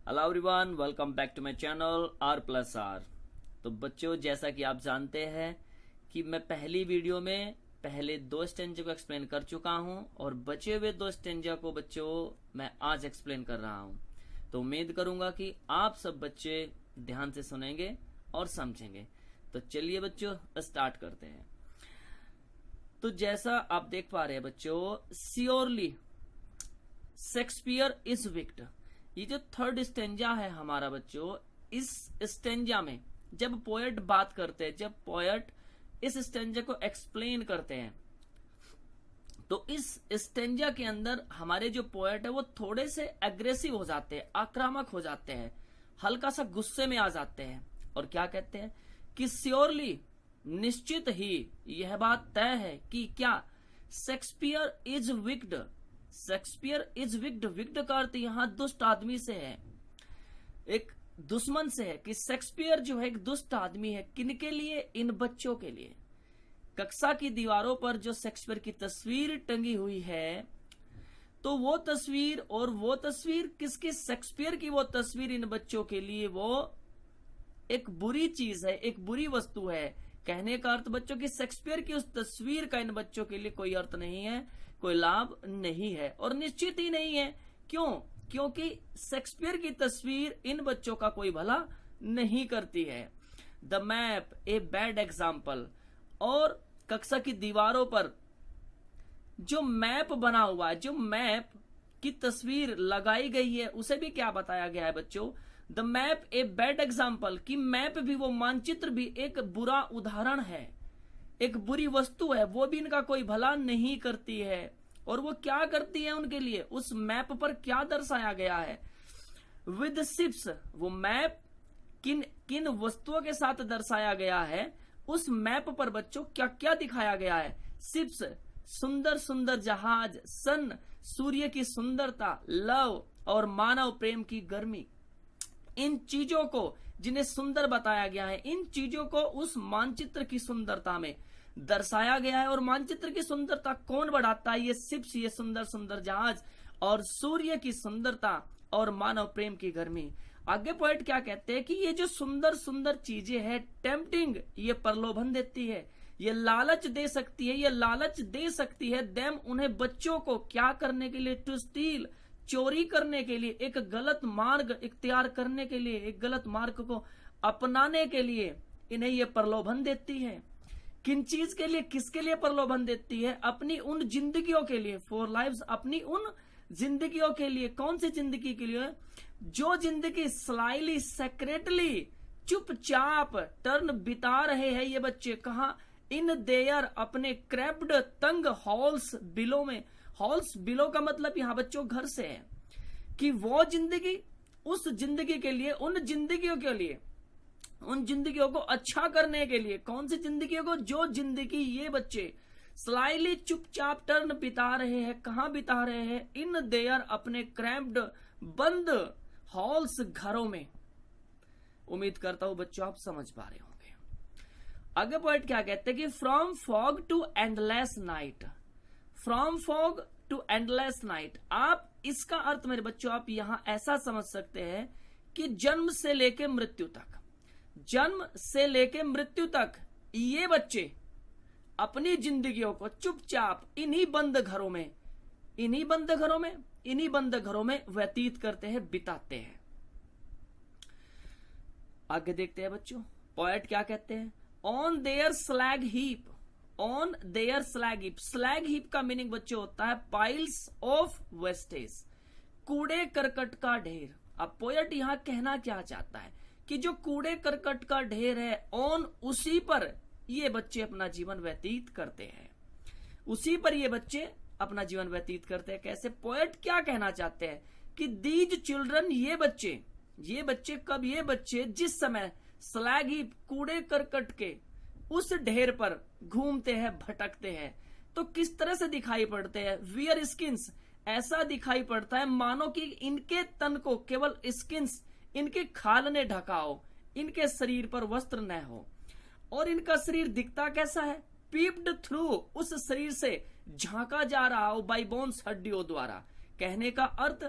Hello everyone, welcome back to my channel R+R। तो बच्चों, जैसा कि आप जानते हैं कि मैं पहली वीडियो में पहले 2 स्टेंजा को एक्सप्लेन कर चुका हूं और बचे हुए 2 स्टेंजा को बच्चों मैं आज एक्सप्लेन कर रहा हूं। तो उम्मीद करूंगा कि आप सब बच्चे ध्यान से सुनेंगे और समझेंगे। तो चलिए बच्चों, स्टार्ट करते हैं। तो जैसा आप देख पा रहे हैं बच्चों, श्योरली शेक्सपियर इज विक्ड, ये जो थर्ड स्टेंजा है हमारा बच्चों, इस स्टेंजा में जब पोएट बात करते हैं, जब पोएट इस स्टेंजा को एक्सप्लेन करते हैं, तो इस स्टेंजा के अंदर हमारे जो पोएट है वो थोड़े से एग्रेसिव हो जाते हैं, आक्रामक हो जाते हैं, हल्का सा गुस्से में आ जाते हैं और क्या कहते हैं कि श्योरली, निश्चित ही यह बात तय है कि क्या Shakespeare is wicked, Shakespeare is wicked, wicked का अर्थ यहां दुष्ट आदमी से है, एक दुश्मन से है, कि शेक्सपियर जो है एक दुष्ट आदमी है। किनके लिए? इन बच्चों के लिए। कक्षा की दीवारों पर जो शेक्सपियर की तस्वीर टंगी हुई है, तो वो तस्वीर, और वो तस्वीर किसकी? शेक्सपियर की वो तस्वीर इन बच्चों के लिए वो एक बुरी चीज है, एक बुरी वस्तु है। कहने का अर्थ बच्चों की शेक्सपियर की उस तस्वीर का इन बच्चों के लिए कोई अर्थ नहीं है, कोई लाभ नहीं है और निश्चित ही नहीं है। क्यों? क्योंकि शेक्सपियर की तस्वीर इन बच्चों का कोई भला नहीं करती है। The map a bad example, और कक्षा की दीवारों पर जो मैप बना हुआ है, जो मैप की तस्वीर लगाई गई है, उसे भी क्या बताया गया है बच्चों? The map a bad example, कि मैप भी, वो मानचित्र भी एक बुरा उदाहरण है, एक बुरी वस्तु है, वो भी इनका कोई भला नहीं करती है। और वो क्या करती है उनके लिए? उस मैप पर क्या दर्शाया गया है? विद शिप्स, वो मैप किन किन वस्तुओं के साथ दर्शाया गया है? उस मैप पर बच्चों क्या क्या दिखाया गया है? शिप्स, सुंदर सुंदर जहाज, सन, सूर्य की सुंदरता, लव और मानव प्रेम की गर्मी, इन चीजों को जिन्हें सुंदर बताया गया है, इन चीजों को उस मानचित्र की सुंदरता में दर्शाया गया है। और मानचित्र की सुंदरता कौन बढ़ाता है? ये शिप्स, ये सुंदर सुंदर जहाज, और सूर्य की सुंदरता और मानव प्रेम की गर्मी। आगे पॉइंट क्या कहते हैं कि ये जो सुंदर सुंदर चीजें हैं, टेम्पटिंग, ये प्रलोभन देती है, ये लालच दे सकती है, ये लालच दे सकती है देम, उन्हें बच्चों को क्या करने के लिए? टू स्टील, चोरी करने के लिए, एक गलत मार्ग इख्तियार करने के लिए, एक गलत मार्ग को अपनाने के लिए इन्हें ये प्रलोभन देती है। किन चीज के लिए, किसके लिए प्रलोभन देती है? अपनी उन जिंदगियों के लिए, फॉर लाइव्स, अपनी उन जिंदगियों के लिए। कौन सी जिंदगी के लिए? जो जिंदगी स्लाइली, सेक्रेटली, चुपचाप टर्न बिता रहे हैं ये बच्चे। कहा? इन देयर, अपने क्रैप्ड, तंग हॉल्स बिलो में। हॉल्स बिलो का मतलब यहां बच्चों घर से है, कि वो जिंदगी, उस जिंदगी के लिए, उन जिंदगियों के लिए, उन जिंदगियों को अच्छा करने के लिए। कौन सी जिंदगियों को? जो जिंदगी ये बच्चे स्लाइली, चुपचाप टर्न बिता रहे हैं। कहां बिता रहे हैं? इन देयर, अपने क्रैम्प्ड, बंद हॉल्स, घरों में। उम्मीद करता हूं बच्चों आप समझ पा रहे होंगे। आगे पॉइंट क्या कहते हैं कि from fog to endless night, from fog to endless night. आप इसका अर्थ मेरे बच्चों आप यहां ऐसा समझ सकते हैं कि जन्म से लेके मृत्यु तक, जन्म से लेके मृत्यु तक ये बच्चे अपनी जिंदगियों को चुपचाप इन्हीं बंद घरों में, इन्हीं बंद घरों में, इन्हीं बंद घरों में व्यतीत करते हैं, बिताते हैं। आगे देखते हैं बच्चों, पोएट क्या कहते हैं? On their slag heap, on their slag heap. Slag heap का मीनिंग बच्चों होता है पाइल्स ऑफ वेस्टेज, कूड़े करकट का ढेर। अब पोएट यहां कहना क्या चाहता है कि जो कूड़े करकट का ढेर है, ऑन, उसी पर ये बच्चे अपना जीवन व्यतीत करते हैं, उसी पर ये बच्चे अपना जीवन व्यतीत करते हैं। कैसे? पोएट क्या कहना चाहते हैं कि दीज चिल्ड्रन, ये बच्चे कब? ये बच्चे जिस समय स्लैग हीप, कूड़े करकट के उस ढेर पर घूमते हैं, भटकते हैं, तो किस तरह से दिखाई पड़ते हैं? वियर स्किन्स, ऐसा दिखाई पड़ता है मानो कि इनके तन को केवल स्किन्स, इनके खाल ने ढका हो, इनके शरीर पर वस्त्र न हो। और इनका शरीर दिखता कैसा है? पीप्ड थ्रू, उस शरीर से झांका जा रहा हो, बाई बोन्स, हड्डियों द्वारा। कहने का अर्थ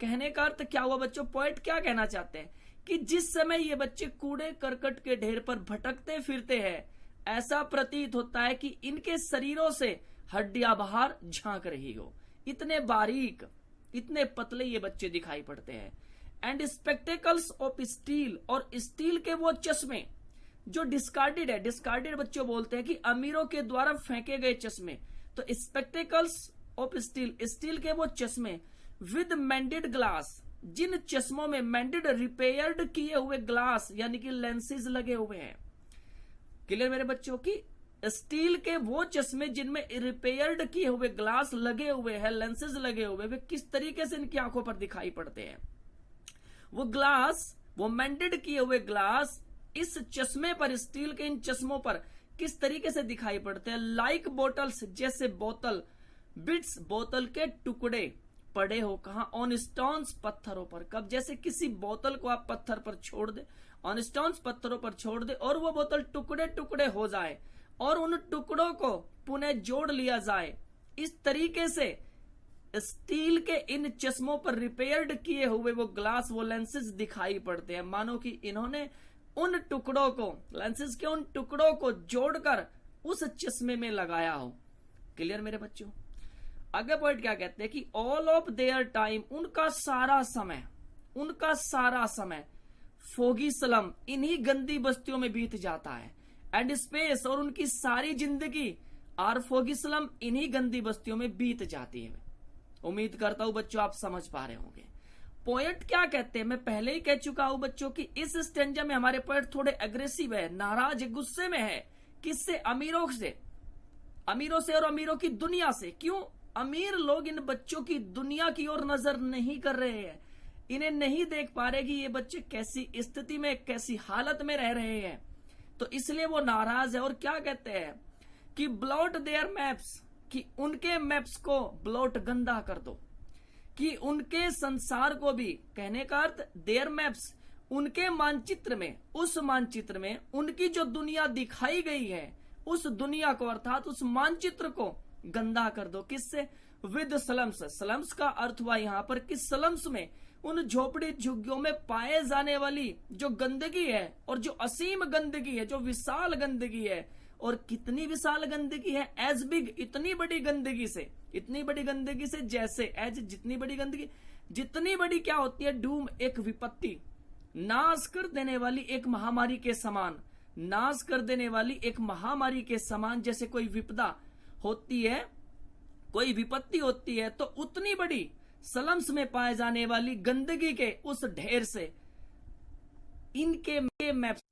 कहने का अर्थ क्या हुआ बच्चों, पोएट क्या कहना चाहते हैं कि जिस समय ये बच्चे कूड़े करकट के ढेर पर भटकते फिरते हैं, ऐसा प्रतीत होता है कि इनके शरीरों से हड्डियां बाहर झांक रही हो। इतने बारीक, इतने पतले ये बच्चे दिखाई पड़ते हैं। एंड स्पेक्टेकल्स ऑफ स्टील, और स्टील के वो चश्मे जो डिस्कार्डेड है, डिस्कार्डेड बच्चों बोलते हैं कि अमीरों के द्वारा फेंके गए चश्मे, तो स्पेक्टेकल्स ऑफ स्टील, स्टील के वो चश्मे विद मेंडेड ग्लास, जिन चश्मों में मेंडेड रिपेयर्ड किए हुए ग्लास यानी कि लेंसेज लगे हुए हैं। क्लियर मेरे बच्चों की स्टील के वो चश्मे जिनमें रिपेयर्ड किए हुए ग्लास लगे हुए हैं, लेंसेज लगे हुए, वे किस तरीके से इनकी आंखों पर दिखाई पड़ते हैं। वो ग्लास, वो मेंडेड किए हुए ग्लास इस चश्मे पर, स्टील के इन चश्मों पर किस तरीके से दिखाई पड़ते हैं, लाइक बोटल्स, जैसे बोतल, बिट्स, बोतल के टुकड़े पड़े हो, कहा, ऑन स्टोन्स, पत्थरों पर। कब, जैसे किसी बोतल को आप पत्थर पर छोड़ दे, ऑन स्टोन्स, पत्थरों पर छोड़ दे, और वो बोतल टुकड़े टुकड़े हो जाए और उन टुकड़ों को पुनः जोड़ लिया जाए। इस तरीके से स्टील के इन चश्मों पर रिपेयर्ड किए हुए वो ग्लास, वो लेंसेज दिखाई पड़ते हैं, मानो कि इन्होंने उन टुकड़ों को, लेंसेज के उन टुकड़ों को जोड़कर उस चश्मे में लगाया हो। क्लियर मेरे बच्चों। आगे पॉइंट क्या कहते हैं कि ऑल ऑफ देयर टाइम, उनका सारा समय, उनका सारा समय फोगी स्लम, इन्हीं गंदी बस्तियों में बीत जाता है। एंड स्पेस, और उनकी सारी जिंदगी आर फोगी स्लम, इन्हीं गंदी बस्तियों में बीत जाती है। उम्मीद करता हूं बच्चों आप समझ पा रहे होंगे। पोएट क्या कहते हैं, मैं पहले ही कह चुका हूं बच्चों कि इस स्टेंजा में हमारे पोएट थोड़े एग्रेसिव है, नाराज, गुस्से में है। किससे, अमीरों से, अमीरों से और अमीरों की दुनिया से। क्यों, अमीर लोग इन बच्चों की दुनिया की ओर नजर नहीं कर रहे हैं, इन्हें नहीं देख पा रहे कि ये बच्चे कैसी स्थिति में, कैसी हालत में रह रहे हैं, तो इसलिए वो नाराज है। और क्या कहते हैं कि ब्लॉट देयर मैप्स, कि उनके मैप्स को ब्लॉट, गंदा कर दो, कि उनके संसार को भी, कहने का अर्थ देयर मैप्स, उनके मानचित्र में, उस मानचित्र में उनकी जो दुनिया दिखाई गई है, उस दुनिया को अर्थात उस मानचित्र को गंदा कर दो। किससे, विद स्लम्स। स्लम्स का अर्थ हुआ यहां पर कि स्लम्स में, उन झोपड़ी झुग्गियों में पाए जाने वाली जो गंदगी है, और जो असीम गंदगी है, जो विशाल गंदगी है, और कितनी विशाल गंदगी है, एज बिग, इतनी बड़ी गंदगी से, इतनी बड़ी गंदगी से, जैसे एज, जितनी बड़ी गंदगी, जितनी बड़ी क्या होती है, डूम, एक विपत्ति, नाश कर देने वाली एक महामारी के समान, नाश कर देने वाली एक महामारी के समान। जैसे कोई विपदा होती है, कोई विपत्ति होती है, तो उतनी बड़ी स्लम्स में पाए जाने वाली गंदगी के उस ढेर से इनके मैप्स।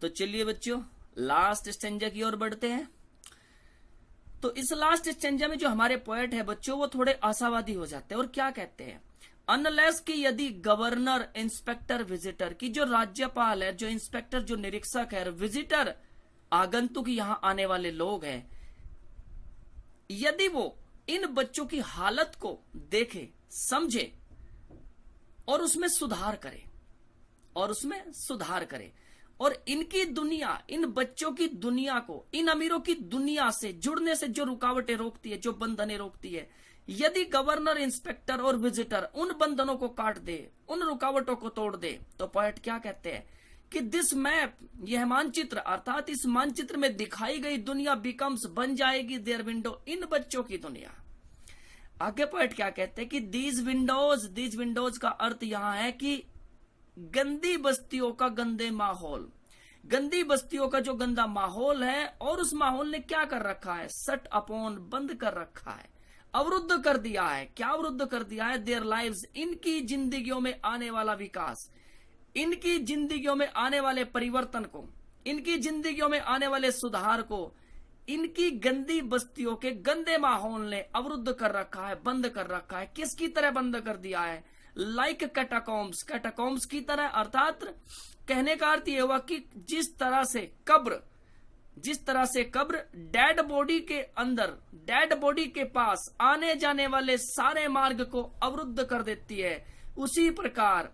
तो चलिए बच्चों लास्ट स्टेंजा की ओर बढ़ते हैं। तो इस लास्ट स्टेंजा में जो हमारे पोएट है बच्चों, वो थोड़े आशावादी हो जाते हैं और क्या कहते हैं, अनलेस कि यदि गवर्नर, इंस्पेक्टर, विजिटर, की जो राज्यपाल है, जो इंस्पेक्टर, जो निरीक्षक है, विजिटर, आगंतुक यहां आने वाले लोग हैं, यदि वो इन बच्चों की हालत को देखे, समझे और उसमें सुधार करे, और उसमें सुधार करे, और इनकी दुनिया, इन बच्चों की दुनिया को, इन अमीरों की दुनिया से जुड़ने से जो रुकावटें रोकती है, जो बंधनें रोकती है, यदि गवर्नर, इंस्पेक्टर और विजिटर उन बंधनों को काट दे, उन रुकावटों को तोड़ दे, तो पोएट क्या कहते हैं कि दिस मैप, यह मानचित्र, अर्थात इस मानचित्र में दिखाई गई दुनिया बिकम्स, बन जाएगी देयर विंडो, इन बच्चों की दुनिया। आगे पोएट क्या कहते हैं कि दीज विंडोज, दीज विंडोज का अर्थ यहां है कि गंदी बस्तियों का गंदे माहौल, गंदी बस्तियों का जो गंदा माहौल है, और उस माहौल ने क्या कर रखा है, सट अपॉन, बंद कर रखा है, अवरुद्ध कर दिया है। क्या अवरुद्ध कर दिया है, देयर लाइव्स, इनकी जिंदगियों में आने वाला विकास, इनकी जिंदगियों में आने वाले परिवर्तन को, इनकी जिंदगियों में आने वाले सुधार को, इनकी गंदी बस्तियों के गंदे माहौल ने अवरुद्ध कर रखा है, बंद कर रखा है। किसकी तरह बंद कर दिया है, लाइक कैटाकॉम्स, कैटाकॉम्स की तरह, अर्थात कहने का अर्थ यह हुआ कि जिस तरह से कब्र, जिस तरह से कब्र डेड बॉडी के अंदर, डेड बॉडी के पास आने जाने वाले सारे मार्ग को अवरुद्ध कर देती है, उसी प्रकार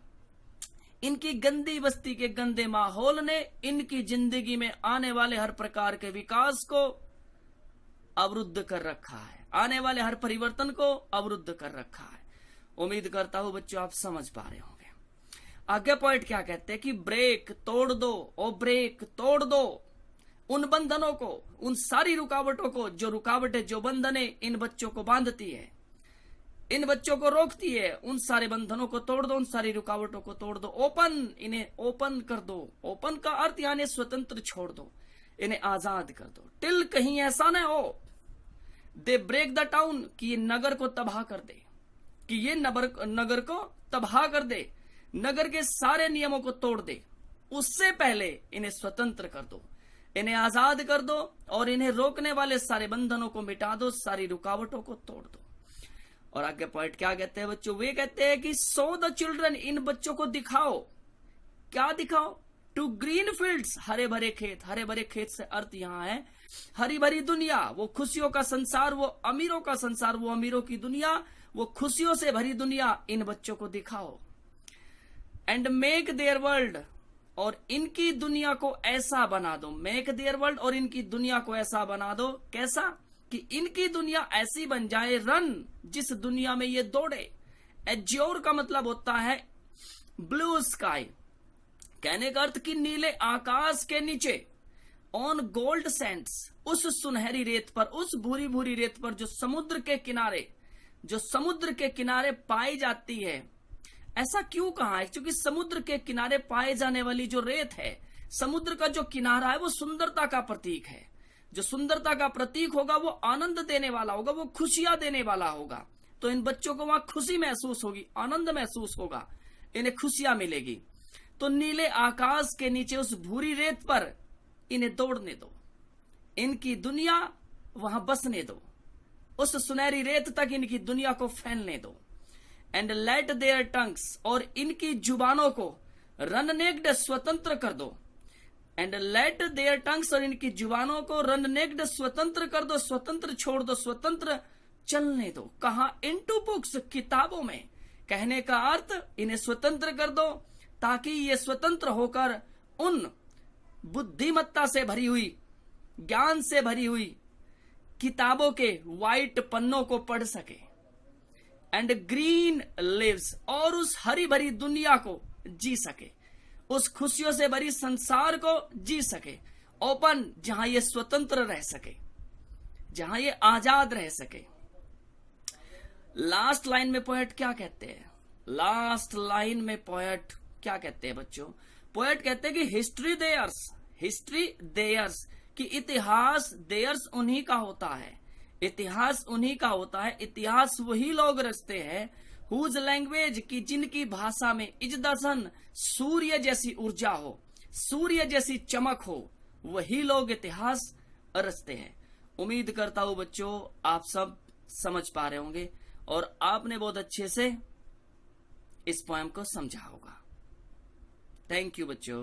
इनकी गंदी बस्ती के गंदे माहौल ने इनकी जिंदगी में आने वाले हर प्रकार के विकास को अवरुद्ध कर रखा है, आने वाले हर परिवर्तन को अवरुद्ध कर रखा है। उम्मीद करता हूं बच्चों आप समझ पा रहे होंगे। आगे पॉइंट क्या कहते हैं कि ब्रेक तोड़ दो, ओ ब्रेक तोड़ दो उन बंधनों को, उन सारी रुकावटों को, जो रुकावटें, जो बंधने इन बच्चों को बांधती है, इन बच्चों को रोकती है, उन सारे बंधनों को तोड़ दो, उन सारी रुकावटों को तोड़ दो। ओपन, इन्हें ओपन कर दो। ओपन का अर्थ यानी स्वतंत्र छोड़ दो, इन्हें आजाद कर दो। टिल कहीं ऐसा न हो दे ब्रेक द टाउन, कि ये नगर को तबाह कर दे, कि ये नगर को तबाह कर दे, नगर के सारे नियमों को तोड़ दे। उससे पहले इन्हें स्वतंत्र कर दो, इन्हें आजाद कर दो और इन्हें रोकने वाले सारे बंधनों को मिटा दो, सारी रुकावटों को तोड़ दो। और आगे पॉइंट क्या कहते हैं बच्चों? वे कहते हैं कि सो द चिल्ड्रन, इन बच्चों को दिखाओ। क्या दिखाओ? टू ग्रीन फील्ड्स, हरे भरे खेत। हरे भरे खेत से अर्थ यहां है हरी भरी दुनिया, वो खुशियों का संसार, वो अमीरों का संसार, वो अमीरों की दुनिया, वो खुशियों से भरी दुनिया इन बच्चों को दिखाओ। एंड मेक देयर वर्ल्ड, और इनकी दुनिया को ऐसा बना दो। मेक देयर वर्ल्ड, और इनकी दुनिया को ऐसा बना दो। कैसा? कि इनकी दुनिया ऐसी बन जाए, रन, जिस दुनिया में ये दौड़े। एज्योर का मतलब होता है ब्लू स्काई, कहने का अर्थ कि नीले आकाश के नीचे, ऑन गोल्ड सैंड्स, उस सुनहरी रेत पर, उस भूरी भूरी रेत पर जो समुद्र के किनारे, जो समुद्र के किनारे पाई जाती है। ऐसा क्यों कहा है? क्योंकि समुद्र के किनारे पाए जाने वाली जो रेत है, समुद्र का जो किनारा है, वो सुंदरता का प्रतीक है। जो सुंदरता का प्रतीक होगा वो आनंद देने वाला होगा, वो खुशियां देने वाला होगा। तो इन बच्चों को वहां खुशी महसूस होगी, आनंद महसूस होगा, इन्हें खुशियां मिलेगी। तो नीले आकाश के नीचे उस भूरी रेत पर इन्हें दौड़ने दो, इनकी दुनिया वहां बसने दो, उस सुनहरी रेत तक इनकी दुनिया को फैलने दो। एंड लेट देयर टंग्स, और इनकी जुबानों को रन नेक्ड, स्वतंत्र कर दो। एंड लेट देयर टंग्स, और इनकी जुबानों को रन नेक्ड, स्वतंत्र कर दो, स्वतंत्र छोड़ दो, स्वतंत्र चलने दो। कहा? इनटू बुक्स, किताबों में। कहने का अर्थ इन्हें स्वतंत्र कर दो, ताकि ये स्वतंत्र होकर उन बुद्धिमत्ता से भरी हुई, ज्ञान से भरी हुई किताबों के व्हाइट पन्नों को पढ़ सके। एंड ग्रीन लिव्स, और उस हरी भरी दुनिया को जी सके, उस खुशियों से भरी संसार को जी सके। ओपन, जहां ये स्वतंत्र रह सके, जहां ये आजाद रह सके। लास्ट लाइन में पोएट क्या कहते हैं? लास्ट लाइन में पोएट क्या कहते हैं बच्चों? पोएट कहते हैं कि हिस्ट्री देयर्स, हिस्ट्री देयर्स, कि इतिहास देयर्स उन्हीं का होता है, इतिहास उन्हीं का होता है। इतिहास वही लोग रचते हैं हुज लैंग्वेज, की जिनकी भाषा में इज द सन, सूर्य जैसी ऊर्जा हो, सूर्य जैसी चमक हो, वही लोग इतिहास रचते हैं। उम्मीद करता हूं बच्चों आप सब समझ पा रहे होंगे और आपने बहुत अच्छे से इस पोएम को समझा होगा। थैंक यू बच्चों।